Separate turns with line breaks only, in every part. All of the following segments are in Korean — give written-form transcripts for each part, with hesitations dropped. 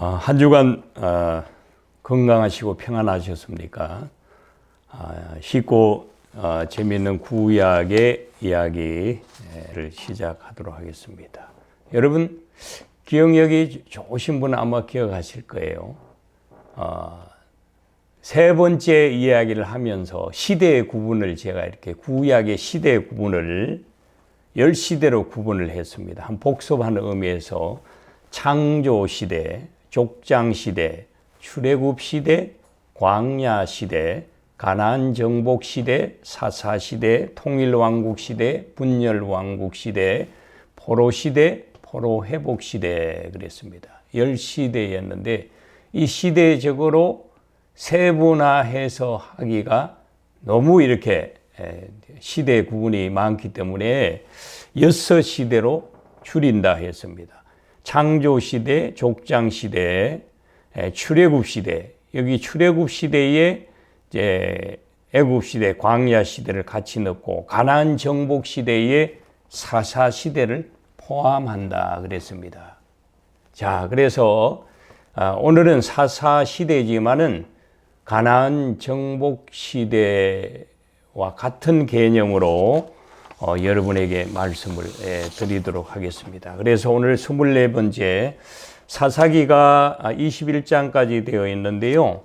한 주간 건강하시고 평안하셨습니까? 쉽고 재미있는 구약의 이야기를 시작하도록 하겠습니다. 여러분 기억력이 좋으신 분은 아마 기억하실 거예요. 세 번째 이야기를 하면서 시대의 구분을 제가 이렇게 구약의 시대의 구분을 10시대로 구분을 했습니다. 한 복습하는 의미에서 창조시대, 족장시대, 출애굽시대, 광야시대, 가나안 정복시대, 사사시대, 통일왕국시대, 분열왕국시대, 포로시대, 포로회복시대 그랬습니다. 10시대였는데 이 시대적으로 세분화해서 하기가 너무 이렇게 시대 구분이 많기 때문에 6시대로 줄인다 했습니다. 창조시대, 족장시대, 출애굽시대, 여기 출애굽시대에 이제 애굽시대, 광야시대를 같이 넣고 가나안 정복시대에 사사시대를 포함한다 그랬습니다. 자, 그래서 오늘은 사사시대지만은 가나안 정복시대와 같은 개념으로 여러분에게 말씀을 드리도록 하겠습니다. 그래서 오늘 24번째 사사기가 21장까지 되어 있는데요.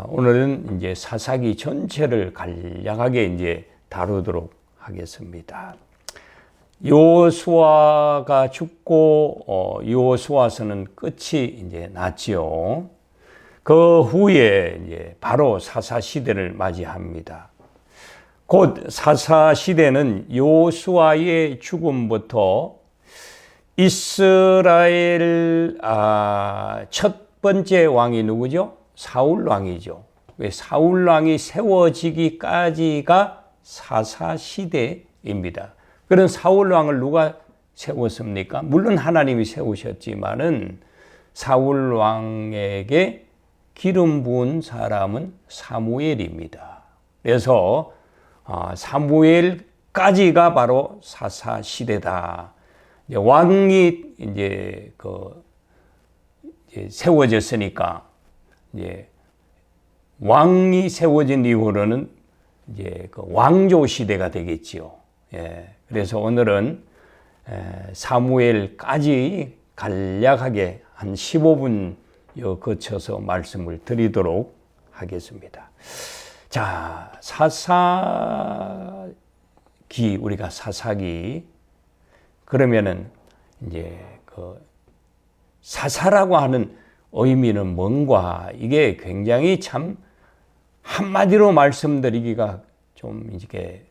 오늘은 이제 사사기 전체를 간략하게 이제 다루도록 하겠습니다. 여호수아가 죽고 여호수아서는 끝이 이제 났지요. 그 후에 이제 바로 사사 시대를 맞이합니다. 곧 사사 시대는 여호수아의 죽음부터 이스라엘 첫 번째 왕이 누구죠? 사울 왕이죠. 왜 사울 왕이 세워지기까지가 사사 시대입니다. 그런 사울 왕을 누가 세웠습니까? 물론 하나님이 세우셨지만은 사울 왕에게 기름 부은 사람은 사무엘입니다. 그래서 사무엘까지가 바로 사사 시대다. 왕이 이제 세워졌으니까 이제 왕이 세워진 이후로는 이제 왕조 시대가 되겠지요. 그래서 오늘은 사무엘까지 간략하게 한 15분 거쳐서 말씀을 드리도록 하겠습니다. 자, 사사기, 우리가 사사기, 그러면은 이제 사사라고 하는 의미는 뭔가, 이게 굉장히 참 한마디로 말씀드리기가 좀 이게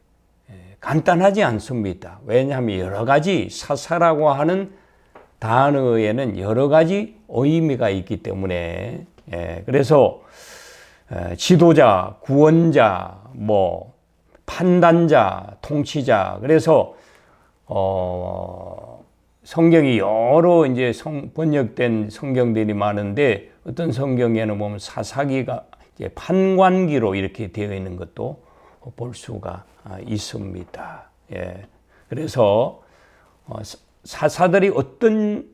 간단하지 않습니다. 왜냐하면 여러 가지 사사라고 하는 단어에는 여러 가지 의미가 있기 때문에, 그래서 지도자, 구원자, 판단자, 통치자, 그래서 성경이 여러 이제 번역된 성경들이 많은데 어떤 성경에는 보면 사사기가 이제 판관기로 이렇게 되어 있는 것도 볼 수가 있습니다. 그래서 사사들이 어떤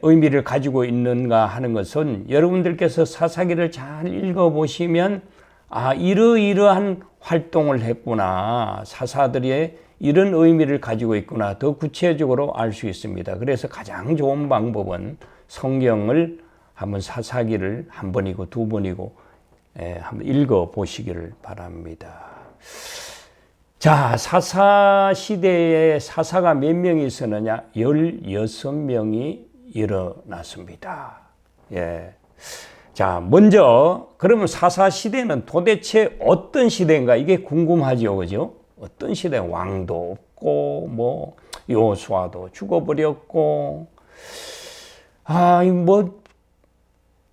의미를 가지고 있는가 하는 것은 여러분들께서 사사기를 잘 읽어보시면 이러이러한 활동을 했구나, 사사들이 이런 의미를 가지고 있구나, 더 구체적으로 알 수 있습니다. 그래서 가장 좋은 방법은 성경을 한번 사사기를 한 번이고 두 번이고 한번 읽어보시기를 바랍니다. 자, 사사 시대에 사사가 몇 명이 있었느냐? 16명이 일어났습니다. 자, 먼저 그러면 사사 시대는 도대체 어떤 시대인가? 이게 궁금하죠, 그죠? 어떤 시대? 왕도 없고 여호수아도 죽어버렸고,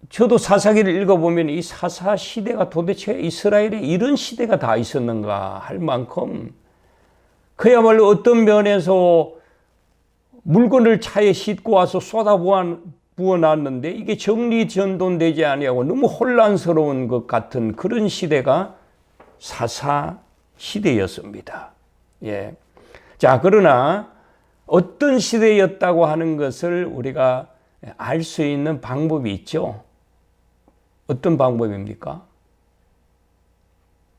저도 사사기를 읽어보면 이 사사 시대가 도대체 이스라엘에 이런 시대가 다 있었는가 할 만큼 그야말로 어떤 면에서 물건을 차에 싣고 와서 부어놨는데 이게 정리전돈되지 아니하고 너무 혼란스러운 것 같은 그런 시대가 사사 시대였습니다. 자, 그러나 어떤 시대였다고 하는 것을 우리가 알 수 있는 방법이 있죠. 어떤 방법입니까?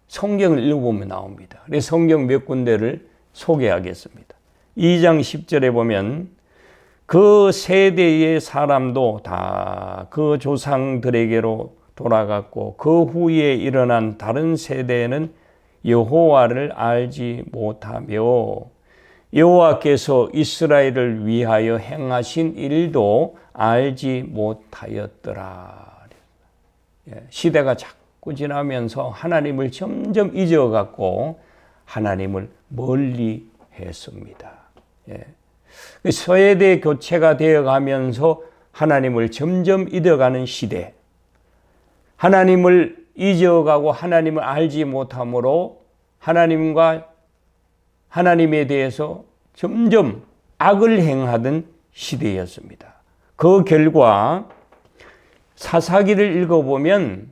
성경을 읽어보면 나옵니다. 그래서 성경 몇 군데를 소개하겠습니다. 2장 10절에 보면 그 세대의 사람도 다 그 조상들에게로 돌아갔고 그 후에 일어난 다른 세대는 여호와를 알지 못하며 여호와께서 이스라엘을 위하여 행하신 일도 알지 못하였더라. 시대가 자꾸 지나면서 하나님을 점점 잊어갖고 하나님을 멀리 했습니다. 세대 교체가 되어가면서 하나님을 점점 잊어가는 시대, 하나님을 잊어가고 하나님을 알지 못함으로 하나님과 하나님에 대해서 점점 악을 행하던 시대였습니다. 그 결과 사사기를 읽어보면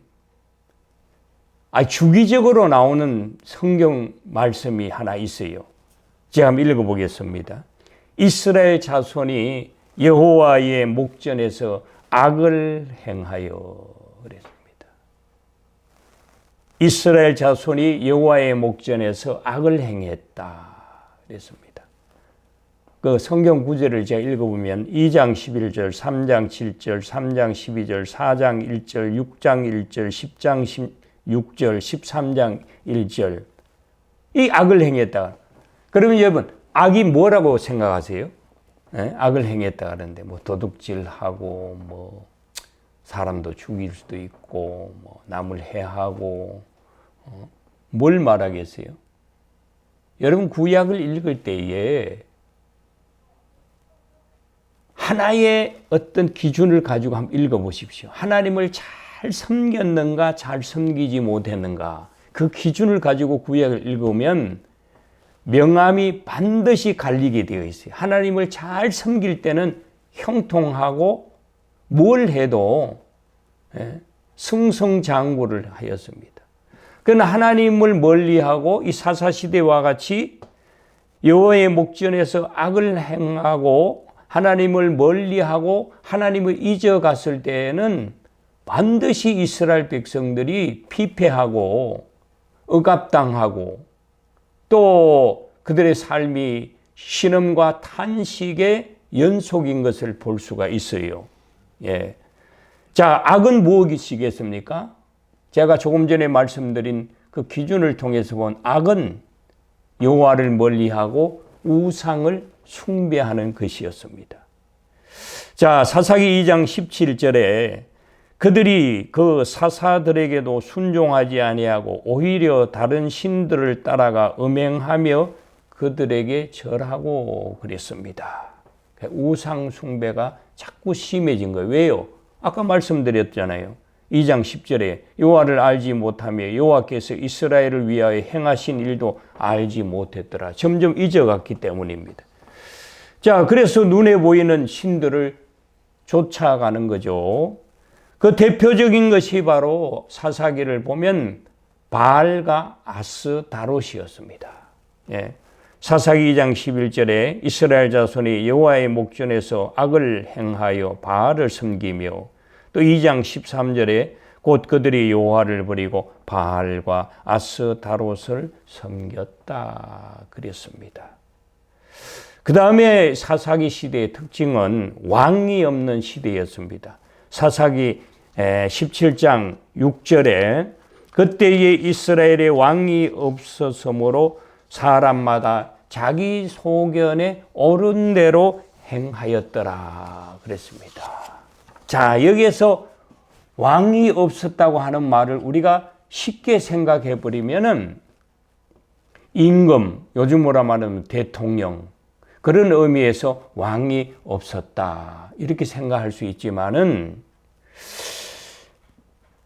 주기적으로 나오는 성경 말씀이 하나 있어요. 제가 한번 읽어보겠습니다. 이스라엘 자손이 여호와의 목전에서 악을 행하여 그랬습니다. 이스라엘 자손이 여호와의 목전에서 악을 행했다 그랬습니다. 그 성경 구절을 제가 읽어보면 2장 11절, 3장 7절, 3장 12절, 4장 1절, 6장 1절, 10장 6절, 13장 1절 이 악을 행했다. 그러면 여러분 악이 뭐라고 생각하세요? 악을 행했다 하는데 뭐 도둑질하고 뭐 사람도 죽일 수도 있고 뭐 남을 해하고 뭘 말하겠어요? 여러분 구약을 읽을 때에 하나의 어떤 기준을 가지고 한번 읽어보십시오. 하나님을 잘 섬겼는가 잘 섬기지 못했는가 그 기준을 가지고 구약을 읽으면 명암이 반드시 갈리게 되어 있어요. 하나님을 잘 섬길 때는 형통하고 뭘 해도 승승장구를 하였습니다. 그러나 하나님을 멀리하고 이 사사시대와 같이 여호와의 목전에서 악을 행하고 하나님을 멀리하고 하나님을 잊어갔을 때에는 반드시 이스라엘 백성들이 피폐하고 억압당하고 또 그들의 삶이 신음과 탄식의 연속인 것을 볼 수가 있어요. 자, 악은 무엇이겠습니까? 제가 조금 전에 말씀드린 그 기준을 통해서 본 악은 여호와를 멀리하고 우상을 숭배하는 것이었습니다. 자, 사사기 2장 17절에 그들이 그 사사들에게도 순종하지 아니하고 오히려 다른 신들을 따라가 음행하며 그들에게 절하고 그랬습니다. 우상 숭배가 자꾸 심해진 거예요. 왜요? 아까 말씀드렸잖아요. 2장 10절에 여호와를 알지 못하며 여호와께서 이스라엘을 위하여 행하신 일도 알지 못했더라. 점점 잊어갔기 때문입니다. 자, 그래서 눈에 보이는 신들을 쫓아가는 거죠. 그 대표적인 것이 바로 사사기를 보면 바알과 아스다롯이었습니다. 사사기 2장 11절에 이스라엘 자손이 여호와의 목전에서 악을 행하여 바알을 섬기며 또 2장 13절에 곧 그들이 여호와를 버리고 바알과 아스다롯을 섬겼다 그랬습니다. 그 다음에 사사기 시대의 특징은 왕이 없는 시대였습니다. 사사기 17장 6절에 그때에 이스라엘의 왕이 없었으므로 사람마다 자기 소견에 옳은 대로 행하였더라 그랬습니다. 자, 여기에서 왕이 없었다고 하는 말을 우리가 쉽게 생각해 버리면은 임금, 요즘 뭐라 말하면 대통령 그런 의미에서 왕이 없었다 이렇게 생각할 수 있지만은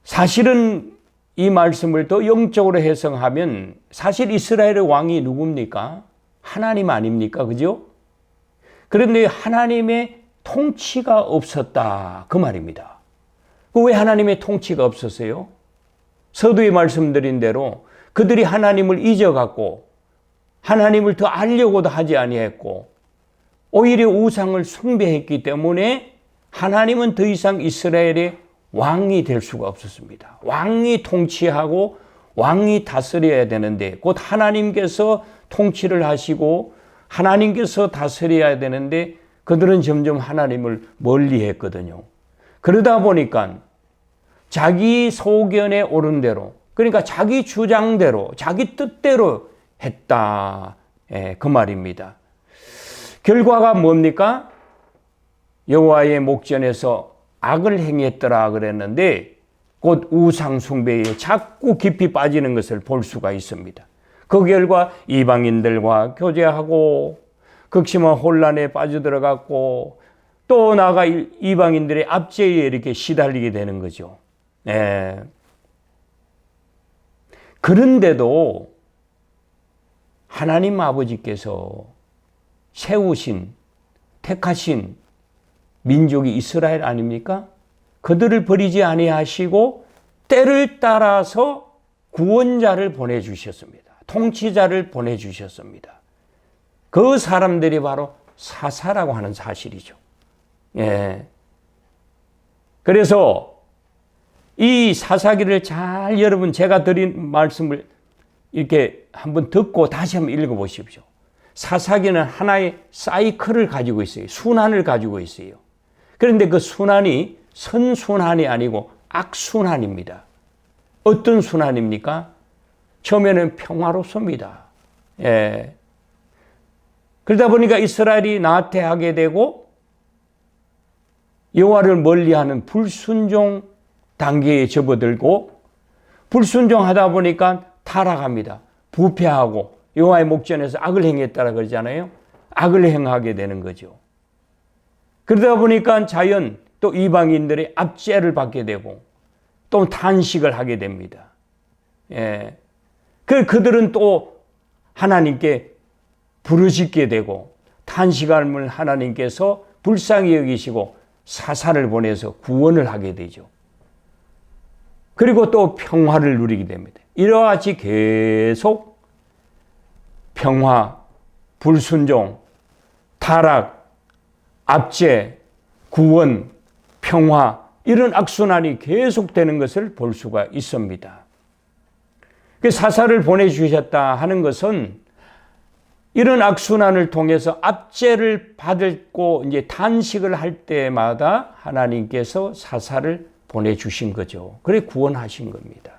사실은 이 말씀을 더 영적으로 해석하면 사실 이스라엘의 왕이 누굽니까? 하나님 아닙니까? 그죠? 그런데 하나님의 통치가 없었다 그 말입니다. 왜 하나님의 통치가 없었어요? 서두에 말씀드린 대로 그들이 하나님을 잊어갖고 하나님을 더 알려고도 하지 아니했고 오히려 우상을 숭배했기 때문에 하나님은 더 이상 이스라엘의 왕이 될 수가 없었습니다. 왕이 통치하고 왕이 다스려야 되는데 곧 하나님께서 통치를 하시고 하나님께서 다스려야 되는데 그들은 점점 하나님을 멀리했거든요. 그러다 보니까 자기 소견에 오른 대로, 그러니까 자기 주장대로, 자기 뜻대로 했다. 그 말입니다. 결과가 뭡니까? 여호와의 목전에서 악을 행했더라 그랬는데 곧 우상 숭배에 자꾸 깊이 빠지는 것을 볼 수가 있습니다. 그 결과 이방인들과 교제하고 극심한 혼란에 빠져들어갔고 또 나아가 이방인들의 압제에 이렇게 시달리게 되는 거죠. 그런데도 하나님 아버지께서 세우신, 택하신 민족이 이스라엘 아닙니까? 그들을 버리지 아니하시고 때를 따라서 구원자를 보내주셨습니다. 통치자를 보내주셨습니다. 그 사람들이 바로 사사라고 하는 사실이죠. 그래서 이 사사기를 잘 여러분 제가 드린 말씀을 이렇게 한번 듣고 다시 한번 읽어보십시오. 사사기는 하나의 사이클을 가지고 있어요. 순환을 가지고 있어요. 그런데 그 순환이 선순환이 아니고 악순환입니다. 어떤 순환입니까? 처음에는 평화롭습니다. 그러다 보니까 이스라엘이 나태하게 되고 여호와를 멀리하는 불순종 단계에 접어들고 불순종하다 보니까 타락합니다. 부패하고 여호와의 목전에서 악을 행했다라 그러잖아요. 악을 행하게 되는 거죠. 그러다 보니까 자연 또 이방인들의 압제를 받게 되고 또 탄식을 하게 됩니다. 그들은 또 하나님께 부르짖게 되고 탄식함을 하나님께서 불쌍히 여기시고 사사를 보내서 구원을 하게 되죠. 그리고 또 평화를 누리게 됩니다. 이와 같이 계속 평화, 불순종, 타락, 압제, 구원, 평화 이런 악순환이 계속되는 것을 볼 수가 있습니다. 사사를 보내주셨다 하는 것은 이런 악순환을 통해서 압제를 받고 이제 탄식을 할 때마다 하나님께서 사사를 보내주신 거죠. 그래 구원하신 겁니다.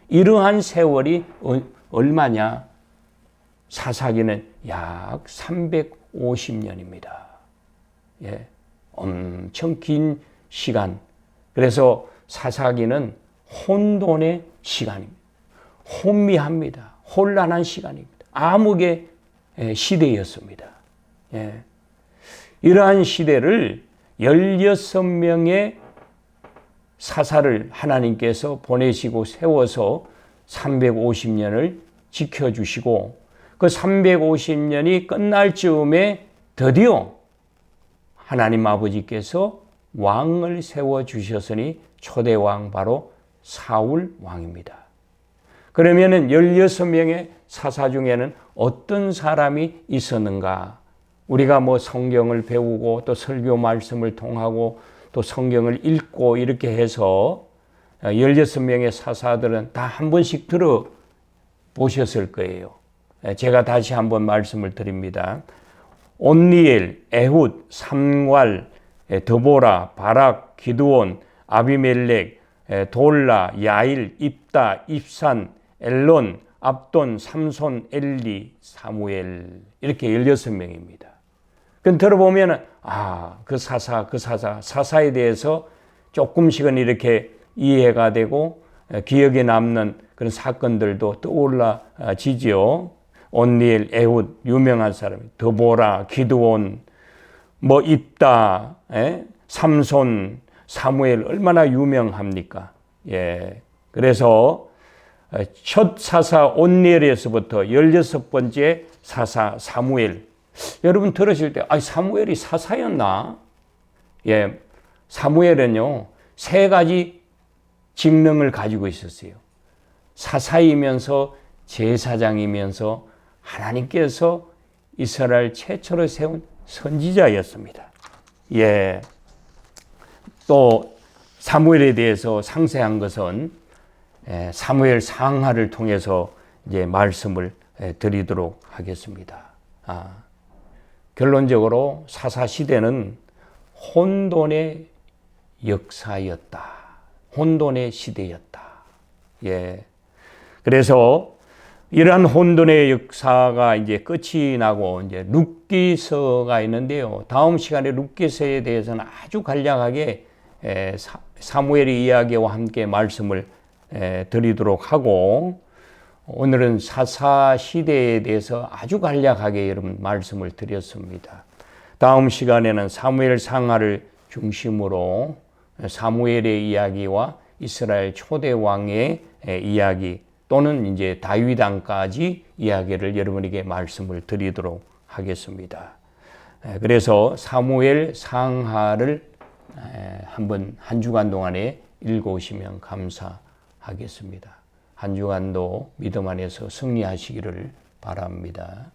이러한 세월이 얼마냐? 사사기는 약 350년입니다. 엄청 긴 시간. 그래서 사사기는 혼돈의 시간입니다. 혼미합니다. 혼란한 시간입니다. 암흑의 시대였습니다. 이러한 시대를 16명의 사사를 하나님께서 보내시고 세워서 350년을 지켜주시고 그 350년이 끝날 즈음에 드디어 하나님 아버지께서 왕을 세워주셨으니 초대왕 바로 사울 왕입니다. 그러면은 16명의 사사 중에는 어떤 사람이 있었는가? 우리가 뭐 성경을 배우고 또 설교 말씀을 통하고 또 성경을 읽고 이렇게 해서 16명의 사사들은 다 한 번씩 들어보셨을 거예요. 제가 다시 한번 말씀을 드립니다. 온니엘, 에훗, 삼괄, 드보라, 바락, 기드온, 아비멜렉, 돌라, 야일, 입다, 입산, 엘론, 압돈, 삼손, 엘리, 사무엘 이렇게 16명입니다. 그럼 들어보면 그 사사에 대해서 조금씩은 이렇게 이해가 되고 기억에 남는 그런 사건들도 떠올라지지요. 온니엘, 에훗 유명한 사람, 드보라, 기드온, 뭐 입다, 삼손, 사무엘 얼마나 유명합니까? 그래서 첫 사사 온니엘에서부터 16번째 사사 사무엘. 여러분 들으실 때 사무엘이 사사였나? 사무엘은요 3가지 직능을 가지고 있었어요. 사사이면서 제사장이면서 하나님께서 이스라엘 최초로 세운 선지자였습니다. 또 사무엘에 대해서 상세한 것은 사무엘 상하를 통해서 이제 말씀을 드리도록 하겠습니다. 결론적으로 사사 시대는 혼돈의 역사였다. 혼돈의 시대였다. 예. 그래서 이러한 혼돈의 역사가 이제 끝이 나고 이제 룻기서가 있는데요. 다음 시간에 룻기서에 대해서는 아주 간략하게 사무엘의 이야기와 함께 말씀을 드리도록 하고, 오늘은 사사 시대에 대해서 아주 간략하게 여러분 말씀을 드렸습니다. 다음 시간에는 사무엘 상하를 중심으로 사무엘의 이야기와 이스라엘 초대 왕의 이야기 또는 이제 다윗 왕까지 이야기를 여러분에게 말씀을 드리도록 하겠습니다. 그래서 사무엘 상하를 한번 한 주간 동안에 읽어오시면 감사하겠습니다. 한 주간도 믿음 안에서 승리하시기를 바랍니다.